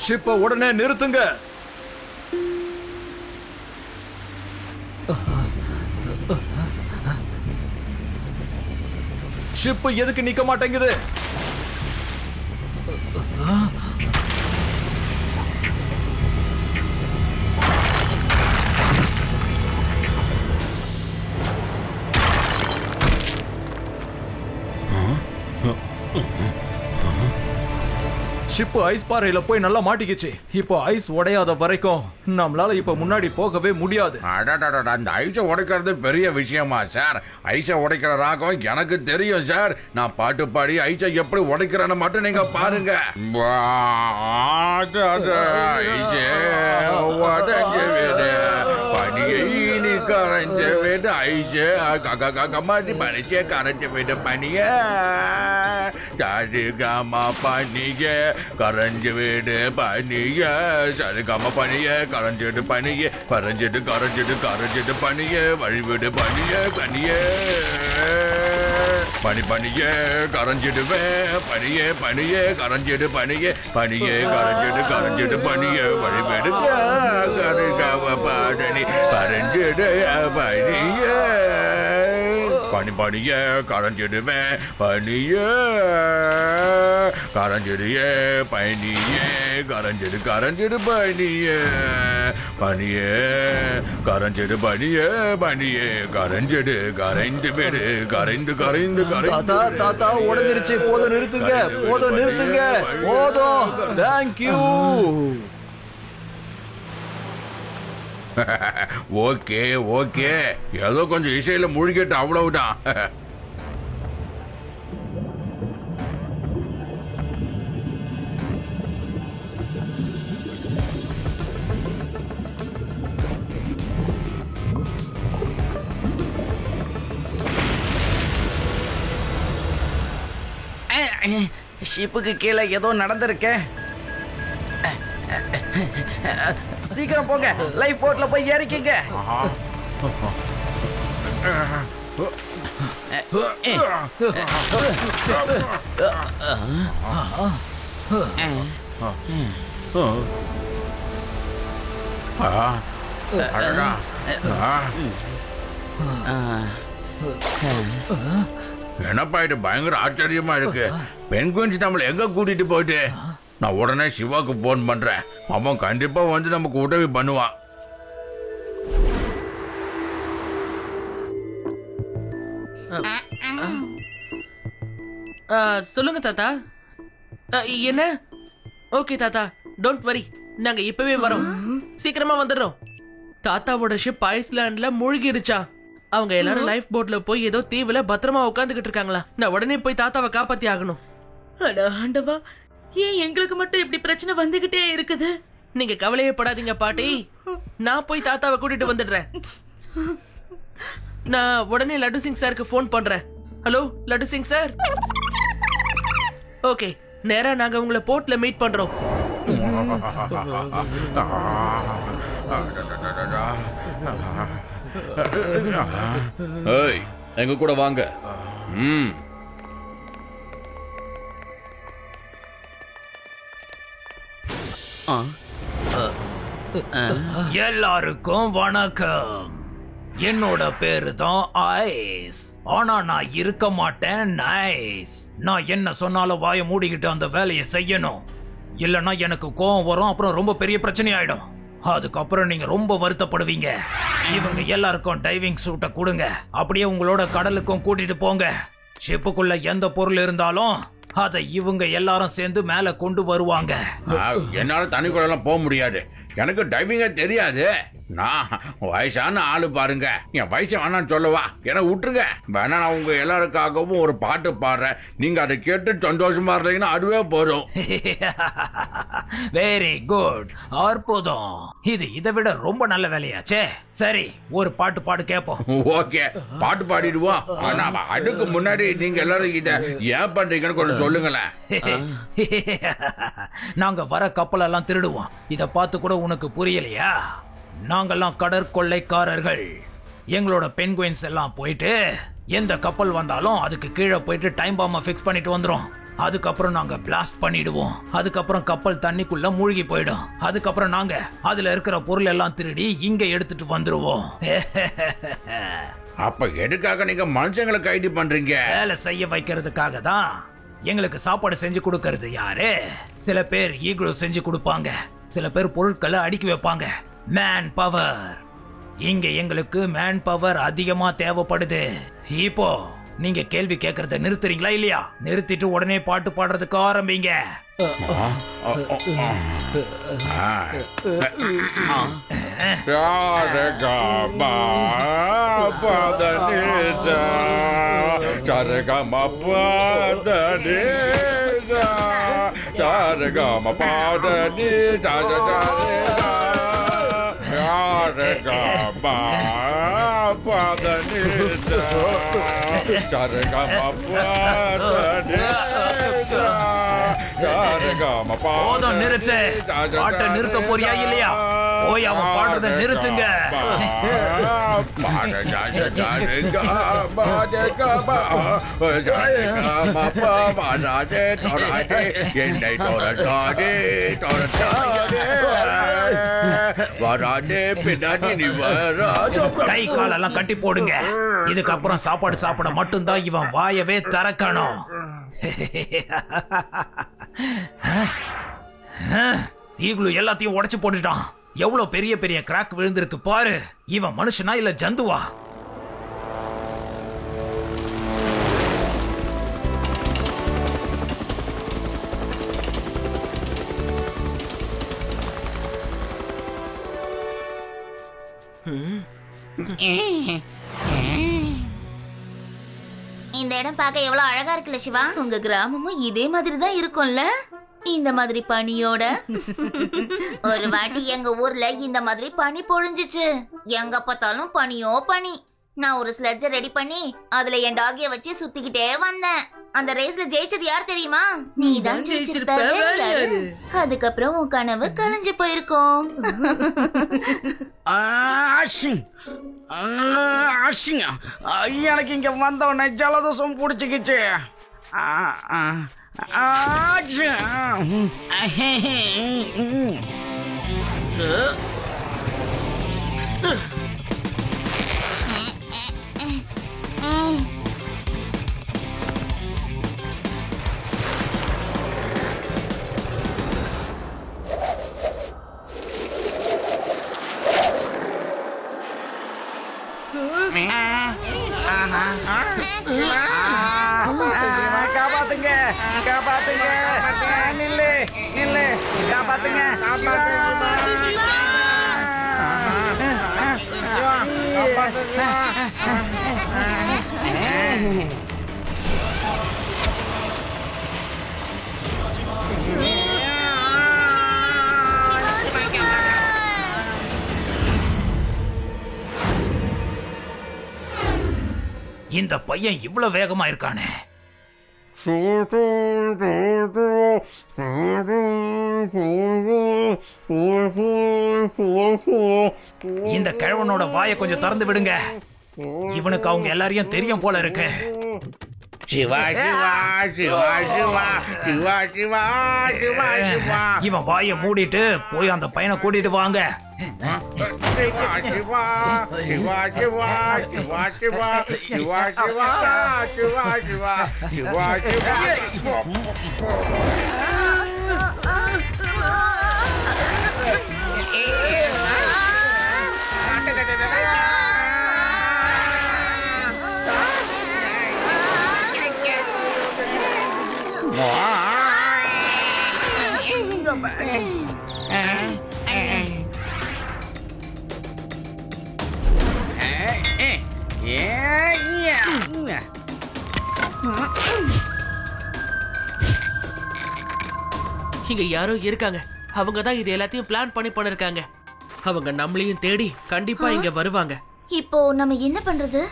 ஷிப்பை உடனே நிறுத்துங்க. ஷிப் எதுக்கு நிக்க மாட்டேங்குது? ஷிப் ஐஸ் பாறையில போய் நல்லா மாட்டிக்கிச்சு. இப்போ ஐஸ் உடையாத வரைக்கும் நம்மளால இப்ப முன்னாடி போகவே முடியாது. அந்த ஐஸை உடைக்கிறது பெரிய விஷயமா சார்? ஐஸை உடைக்கிற ராகம் எனக்கு தெரியும் சார். நான் பாட்டு பாடி ஐஸை எப்படி உடைக்கிறேன்னு மட்டும் நீங்க பாருங்க. கரைஞ்ச வீடு ஐஸு கமாட்டி பறிச்சே கரைஞ்ச வீடு பனிய சரிகமா பனிய கரைஞ்ச வீடு பனிய சரிகமா பனிய கரைஞ்சிட்டு பனிய பறிஞ்சிட்டு கரைஞ்சிட்டு கரைஞ்சிட்டு பனிய வழிவிடு பனிய பனிய பனி பனிய கரைஞ்சிடுவேன் பனிய பனிய கரைஞ்சிடு பனிய பனிய கரைஞ்சிடு கரைஞ்சிடு பனிய வழிவிடு பாடனி கரைஞ்சிடு பனிய பனி பனிய கரைஞ்சிடுவேன் பனிய கரைஞ்சிடுய பனிய கரைஞ்சிடு கரைஞ்சிடு பனிய பனிய கரைஞ்சிடு பனிய பனிய கரைஞ்சிடு கரைந்து விடு கரைந்து கரைந்து தாத்தா தாத்தா உடஞ்சிருச்சு. போதும் நிறுத்துங்க, போதும் நிறுத்துங்க, போதும். தேங்க்யூ. ஓகே ஓகே, ஏதோ கொஞ்சம் இசையில முழுகிட்டு அவ்வளவுதான். ஷிப்புக்கு கீழே ஏதோ நடந்திருக்க. சீக்கிரம் போங்க, லைஃப் போட்ல போய் ஏறிக்கங்க. என்னப்பா இது பயங்கர ஆச்சரியமா இருக்கு. பெண்குஞ்சி நம்மள எங்க கூட்டிட்டு போயிட்டு? நான் உடனே சிவாக்கு போன் பண்றேன். அவன் கண்டிப்பா வந்து நமக்கு உதவி பண்ணுவான். சொல்லுங்க தாத்தா. என்ன? ஓகே தாத்தா, டோன்ட் வரி, நாங்க இப்பவே வரோம். சீக்கிரமா வந்துடுறோம். தாத்தாவோட ஷிப் ஐஸ்லாண்ட்ல மூழ்கிடுச்சா. அவங்க எல்லாரும் லைஃப் போட்ல போய் ஏதோ தீவுல பத்திரமா உட்காந்துக்கிட்டு இருக்காங்களா. நான் உடனே போய் தாத்தாவை காப்பாத்தி ஆகணும். அட ஆண்டவா, ஏன் எங்களுக்கு மட்டும் இப்படி பிரச்சனை வந்துகிட்டே இருக்குது? நீங்க கவலையே படாதீங்க பாட்டி, நான் போய் தாத்தாவை கூட்டிட்டு வந்துடுறேன். நான் உடனே லட்டு சிங் சாருக்கு போன் பண்றேன். Hello laddu Singh sir. Okay, நேரா நாங்க உங்களை போர்ட்ல மீட் பண்றோம். ஏய், எங்க கூட வாங்க. எல்லாருக்கும் வணக்கம். என்னோட பேரு தான் ஐஸ். ஆனா நான் இருக்க மாட்டேன் நைஸ். நான் என்ன சொன்னாலும் வாயை மூடிக்கிட்டு அந்த வேலையை செய்யணும். இல்லைன்னா எனக்கு கோவம் வரும், அப்புறம் ரொம்ப பெரிய பிரச்சனை ஆயிடும். அதுக்கப்புறம் நீங்க ரொம்ப வருத்தப்படுவீங்க. இவங்க எல்லாருக்கும் டைவிங் சூட்டை கொடுங்க. அப்படியே உங்களோட கடலுக்கும் கூட்டிட்டு போங்க. ஷிப்புக்குள்ள எந்த பொருள் இருந்தாலும் அதை இவங்க எல்லாரும் சேர்ந்து மேல கொண்டு வருவாங்க. என்னால தனிக்குள்ள போக முடியாது. எனக்கு டைவிங்க தெரியாது. நான் வயசான ஆளு பாருங்க. என் வயசு வேணான்னு சொல்லவா? என்ன விட்டுருங்க. வேணா நான் உங்க எல்லாருக்காகவும் ஒரு பாட்டு பாடுறேன். நீங்க அதை கேட்டு சந்தோஷமா இருந்தீங்கன்னா அதுவே போதும். வெரி குட், அற்புதம். இது இதை விட ரொம்ப நல்ல வேலையாச்சே. சரி, ஒரு பாட்டு பாடு கேட்போம். ஓகே, பாட்டு பாடிடுவோம். ஆனா அதுக்கு முன்னாடி நீங்க எல்லாரும் இத ஏன் பண்றீங்கன்னு கொஞ்சம் சொல்லுங்களேன். நாங்க வர கப்பலெல்லாம் திருடுவோம். இத பார்த்து கூட உனக்கு புரியலையா? நாங்கெல்லாம் கடற்கொள்ளைக்காரர்கள். எங்களோட பென்குயின்ஸ் எல்லாம் போயிட்டு எந்த கப்பல் வந்தாலும் அதுக்கு கீழே போயிட்டு டைம் பாம்பை ஃபிக்ஸ் பண்ணிட்டு வந்துரும். அதுக்கப்புறம் நாங்க பிளாஸ்ட் பண்ணிடுவோம். அதுக்கப்புறம் கப்பல் தண்ணிக்குள்ள மூழ்கி போயிடும். அதுக்கப்புறம் நாங்க அதுல இருக்கிற பொருள் எல்லாம் திருடி இங்க எடுத்துட்டு வந்துருவோம். அப்ப எதுக்காக நீங்க மனுஷங்களை கைது பண்றீங்க? வேலை செய்ய வைக்கிறதுக்காக தான். எங்களுக்கு சாப்பாடு செஞ்சு கொடுக்கறது யாரு? சில பேர் ஈகுளோ செஞ்சு கொடுப்பாங்க, சில பேர் பொருட்களை அடுக்கி வைப்பாங்க. Man power. இங்க எங்களுக்கு மேன் பவர் அதிகமா தேவைப்படுது. இப்போ நீங்க கேள்வி கேட்கறத நிறுத்துறீங்களா இல்லையா? நிறுத்திட்டு உடனே பாட்டு பாடுறதுக்கு ஆரம்பிங்க. போதும், நிறுத்து. பாட்டை நிறுத்த போறியா இல்லையா? போய் அவன் பாடுறத நிறுத்துங்க. கை காலெல்லாம் கட்டி போடுங்க. இதுக்கப்புறம் சாப்பாடு சாப்பிட மட்டும்தான் இவன் வாயவே திறக்கணும். ஈகுளு எல்லாத்தையும் உடைச்சு போட்டுட்டான். எவ்வளவு பெரிய பெரிய கிராக் விழுந்திருக்கு பாரு. இவன் மனுஷனா இல்ல ஜந்துவா? இந்த இடம் பார்க்க எவ்வளவு அழகா இருக்குல்ல சிவா? உங்க கிராமமும் இதே மாதிரி தான் இருக்கும்ல, இந்த மாதிரி பனியோட. ஒரு வாட்டி எங்க ஊர்ல இந்த மாதிரி பனி பொழிஞ்சிச்சு. எங்க பார்த்தாலும் பனியோ பனி. நான் ஒரு ஸ்லெட்ஜ ரெடி பண்ணி அதுல என் டாகிய வச்சு சுத்திக்கிட்டே வந்தேன். அந்த ரேஸ்ல ஜெயிச்சது யார் தெரியுமா? நீ தான் ஜெயிச்சிருப்ப. அதுக்கப்புறம் உன் கனவு கலைஞ்சு போயிருக்கோம். எனக்கு இங்க வந்த உடனே ஜலதோஷம் பிடிச்சிக்கிச்சு. காப்பாத்துங்க, காப்பாத்துங்க, நில்லு நில்லு, காப்பாத்துங்க. இந்த பையன் இவ்வளவு வேகமா இருக்கானே. இந்த கிழவனோட வாயை கொஞ்சம் திறந்து விடுங்க. இவனுக்கு அவங்க எல்லாரையும் தெரியும் போல இருக்கு. சிவா சிவா சிவா சிவா சிவா சிவா சிவா சிவா. இவன் வாயை மூடிட்டு போய் அந்த பையனை கூட்டிட்டு வாங்க. சிவா சிவா சிவா சிவா சிவா சிவா சிவா சிவா சிவா சிவா சிவா சிவா. இங்க யாரோ இருக்காங்க. அவங்க தான் இது எல்லாத்தையும் பிளான் பண்ணி பண்ணிருக்காங்க. அவங்க நம்மளையும் தேடி கண்டிப்பா இங்க வருவாங்க. இப்போ நம்ம என்ன பண்றது?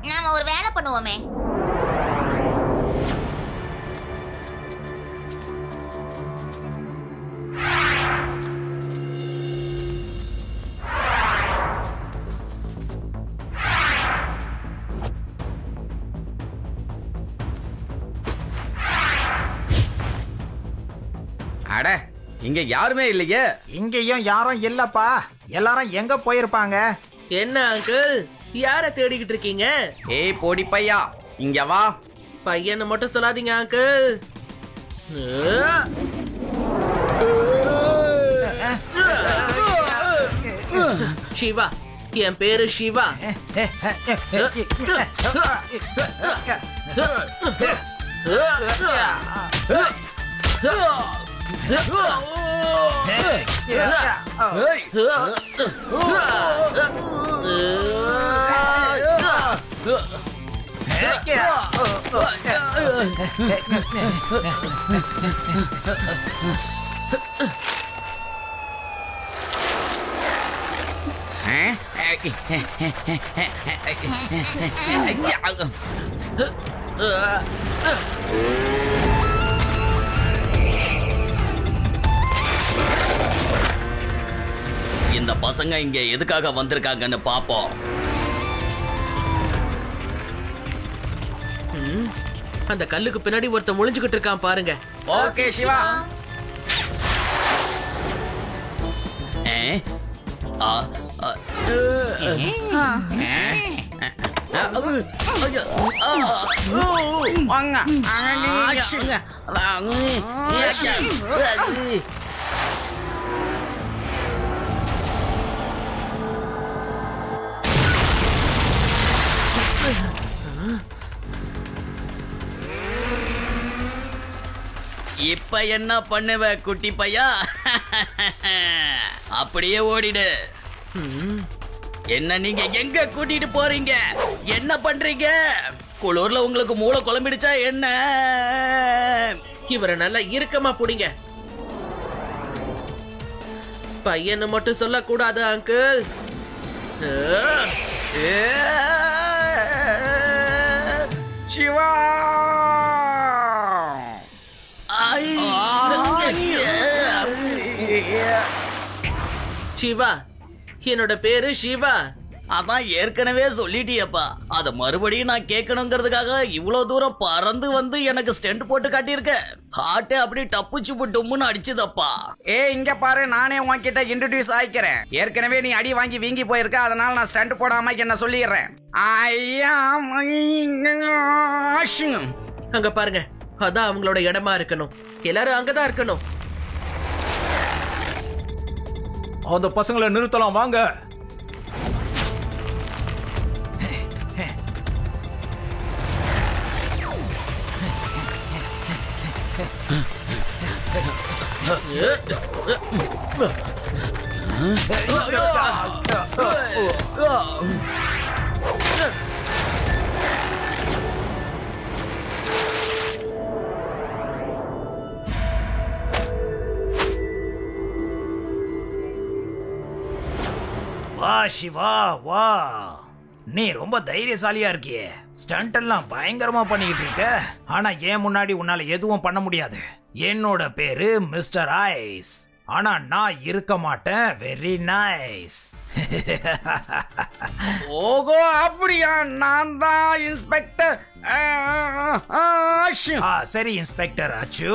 நாம ஒரு வேலை பண்ணுவோமே. அட, இங்க யாருமே இல்லையே. இங்கேயும் யாரும் இல்லப்பா. எல்லாரும் எங்க போயிருப்பாங்க? என்ன அங்கிள், யார தேடிக்கிட்டு இருக்கீங்க? ஏய் போடி பையா, இங்க வா. பையனை மட்டும் சொல்லாதீங்க அங்கிள். சிவா, என் பேரு சிவா. இந்த பசங்க இங்க எதுக்காக வந்திருக்காங்கன்னு பாப்போம். அந்த கல்லுக்கு பின்னாடி ஒருத்தன் ஒளிஞ்சுகிட்டு இருக்கான் பாருங்க. ஓகே சிவா. இப்ப என்ன பண்ணுவ குட்டி பையா? அப்படியே ஓடிடு. என்ன நீங்க எங்க கூட்டிட்டு போறீங்க? என்ன பண்றீங்க? குளூர்ல உங்களுக்கு மூளை குழம்பிடுச்சா என்ன? இவரை நல்லா இறுக்கமா புடிங்க. பையனை மட்டும் சொல்லக்கூடாது அங்கிள். சிவா, சிவா, என்னோட பேரு சிவா. அதான் ஏற்கனவே சொல்லிட்டியப்பா. அத மறுபடியும் நான் கேட்கணுங்கிறதுக்காக இவ்வளவு தூரம் பறந்து வந்து எனக்கு ஸ்டெண்ட் போட்டு காட்டியிருக்க. ஹார்ட் அப்படி டப்புச்சு டொம்முன்னு அடிச்சுதப்பா. இங்க பாரு, நானே உன்கிட்ட இன்ட்ரோடியூஸ் ஆயிக்கிறேன். ஏற்கனவே நீ அடி வாங்கி வீங்கி போயிருக்க, அதனால நான் ஸ்டண்ட் போடாம என்ன சொல்லிடுறேன். அங்க பாருங்க, அதான் அவங்களோட இடமா இருக்கணும். எல்லாரும் அங்கதான் இருக்கணும். அந்த பசங்களை நிறுத்தலாம் வாங்க. வா சிவா வா. நீ ரொம்ப தைரியசாலியா இருக்கியே. ஸ்டண்ட் எல்லாம் பயங்கரமா பண்ணிக்கிட்டு இருக்க. ஆனா ஏன் முன்னாடி உன்னால எதுவும் பண்ண முடியாது. என்னோட பேரு மிஸ்டர் ஐஸ். ஆனா நான் இருக்க மாட்டேன். Very nice. ஓகோ, அப்படியா? நான் தான் இன்ஸ்பெக்டர். சரி இன்ஸ்பெக்டர் அச்சு,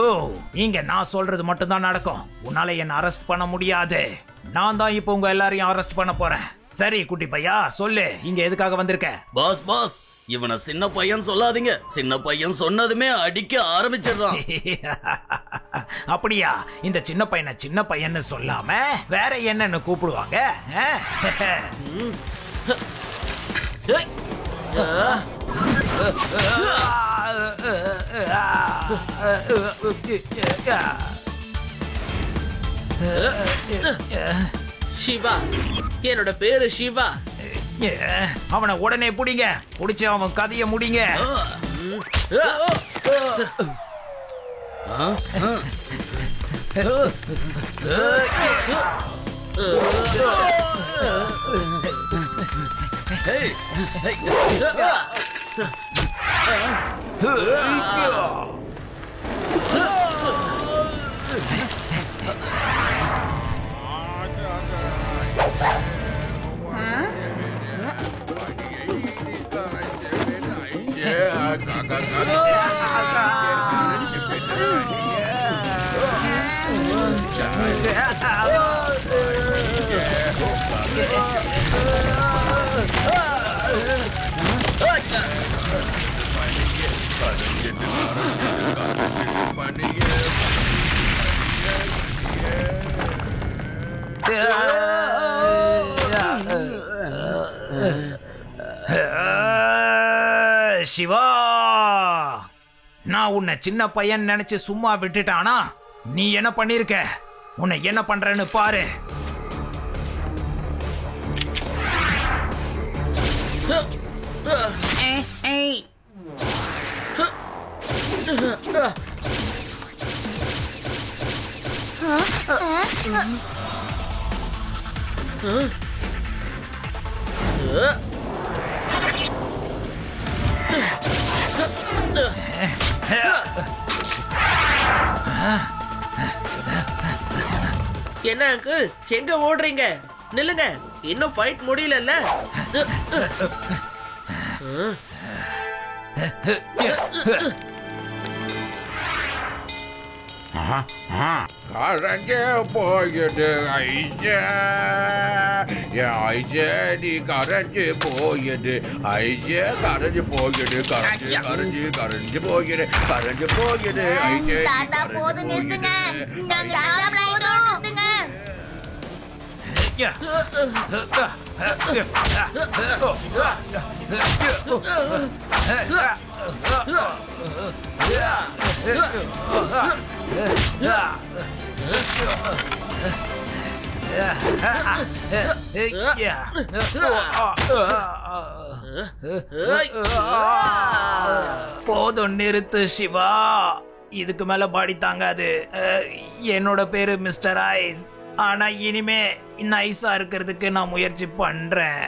இங்க நான் சொல்றது மட்டும் தான் நடக்கும். உன்னால என்ன அரெஸ்ட் பண்ண முடியாது. நான் தான் இப்போ உங்க எல்லாரையும் அரெஸ்ட் பண்ண போறேன். சரி குட்டி பையா, சொல்லு, இங்க எதுக்காக வந்திருக்க? பாஸ் பாஸ், இவனை சின்ன பையன் சொல்லாதீங்க. சின்ன பையன் சொன்னதுமே அடிக்க ஆரம்பிச்சிடறான். அப்படியா? இந்த சின்ன பையனை சின்ன பையன்னு சொல்லாம வேற என்னன்னு கூப்பிடுவாங்க? சிவா, என்னோட பேரு சிவா. அவனை உடனே புடிங்க. புடிச்சு அவன் கதைய முடிங்க. சிவா, நான் உன்னை சின்ன பையன் நினைச்சு சும்மா விட்டுட்டானா நீ என்ன பண்ணிருக்க? உன்னை என்ன பண்றேன்னு பாரு. என்ன அங்கிள், எங்க ஓடுறீங்க? நில்லுங்க, இன்னும் ஃபைட் முடியல. கரைஞ்சு போயிடு ஐயா, ஐயா நீ கரைஞ்சு போயிடு ஐயா, கரைஞ்சு போயிடு, கரைஞ்சு கரைஞ்சு கரைஞ்சு போயிடு, கரைஞ்சு போயிடு ஐயா. தாத்தா போதும், நிறுத்துங்க. நாங்க நார்மலா நிறுத்துங்க. போதும், நிறுத்து சிவா. இதுக்கு மேல பாடி தாங்காது. என்னோட பேரு மிஸ்டர் ஐஸ். ஆனா இனிமே நைஸா இருக்கிறதுக்கு நான் முயற்சி பண்றேன்.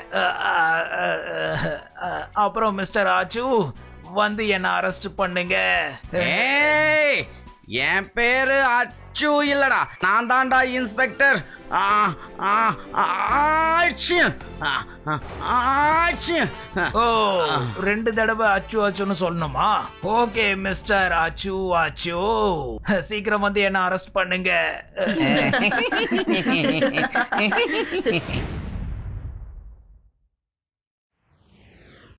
அப்புறம் மிஸ்டர் ஆச்சு வந்து என்ன அரெஸ்ட் பண்ணுங்க. ஏய், என் பேரு அச்சு இல்லடா, நான் தான்டா இன்ஸ்பெக்டர். ஓ, 2 தடவை அச்சு அச்சுன்னு சொல்லணுமா? ஓகே மிஸ்டர் அச்சு அச்சு, சீக்கிரம் வந்து என்ன அரெஸ்ட் பண்ணுங்க.